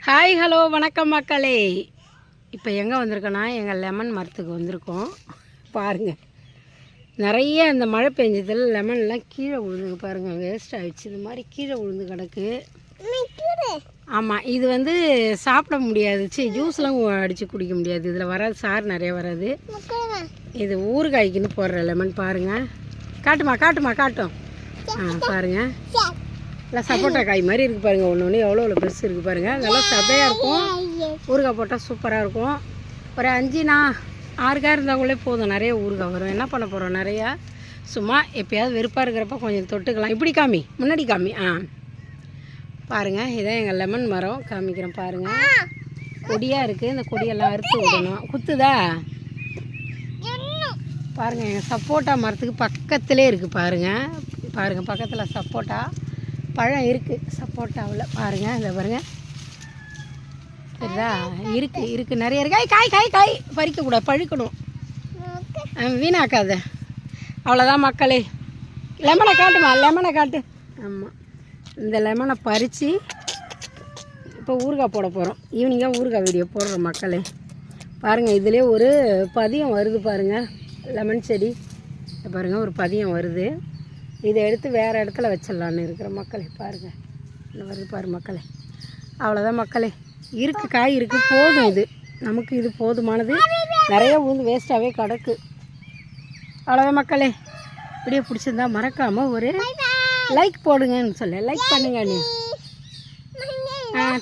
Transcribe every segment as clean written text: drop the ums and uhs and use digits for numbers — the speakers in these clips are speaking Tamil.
ஹாய் ஹலோ வணக்கம் மக்களே. இப்போ எங்கே வந்திருக்கோன்னா எங்கள் லெமன் மரத்துக்கு வந்திருக்கோம். பாருங்கள், நிறைய இந்த மழை பெஞ்சதில் லெமன்லாம் கீழே விழுந்து பாருங்கள், வேஸ்ட் ஆகிடுச்சு. இது மாதிரி கீழே விழுந்து கிடக்கு. ஆமாம், இது வந்து சாப்பிட முடியாது, ஜூஸ்லாம் அடித்து குடிக்க முடியாது. இதில் வராது, சாறு நிறைய வராது. இது ஊறுகாய்க்குன்னு போடுற லெமன். பாருங்கள், காட்டும். பாருங்கள், நல்லா சப்போட்டா காய் மாதிரி இருக்குது பாருங்கள். ஒன்று எவ்வளோ பெருசு இருக்குது பாருங்கள். நல்லா சதையாக இருக்கும். ஊறுகாய் போட்டால் சூப்பராக இருக்கும். ஒரு 6 காய் இருந்தாங்களே போதும், நிறைய ஊறுகாய் வரும். என்ன பண்ண போகிறோம், நிறையா சும்மா எப்போயாவது வெறுப்பாக இருக்கிறப்ப கொஞ்சம் தொட்டுக்கலாம். இப்படி காமி, முன்னாடி காமி. பாருங்கள், இதான் எங்கள் லெமன் மரம். காமிக்கிறேன் பாருங்கள். கொடியாக இருக்குது. இந்த கொடியெல்லாம் அறுத்து விடணும். குத்துதா பாருங்கள். எங்கள் சப்போட்டா மரத்துக்கு பக்கத்துலேயே இருக்குது பாருங்கள். பக்கத்தில் சப்போட்டா பழம் இருக்குது. சப்போட்டாவில் பாருங்கள், இந்த பாருங்கள், சரிதா? இருக்குது நிறைய இருக்குது. காய் பறிக்கக்கூடாது, பழுக்கணும். வீணாக்காத. அவ்வளோதான் மக்களே. லெமனை காட்டு. ஆமாம், இந்த லெமனை பறித்து இப்போ ஊறுகாய் போட போகிறோம். ஈவினிங்காக ஊறுகாய் வீடியோ போடுறோம் மக்களே. பாருங்கள், இதிலே ஒரு பதியம் வருது பாருங்கள். லெமன் செடி பாருங்கள், ஒரு பதியம் வருது. இதை எடுத்து வேறு இடத்துல வச்சிடலான்னு இருக்கிற மக்களே. பாருங்கள், இந்த வருது மக்களே. அவ்வளோதான் மக்களே. காய் இருக்குது, போதும். இது நமக்கு இது போதுமானது. நிறைய ஊந்து வேஸ்ட்டாகவே கிடக்கு. அவ்வளோதான் மக்களே. வீடியோ பிடிச்சிருந்தா மறக்காமல் ஒரு லைக் போடுங்கன்னு லைக் பண்ணுங்க நீ.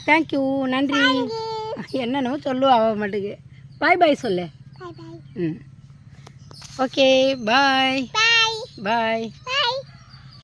தேங்க்யூ, நன்றி. என்னென்னோ சொல்லுவா அவ மட்டுக்கு. பாய் சொல்லு. ஓகே, பாய்.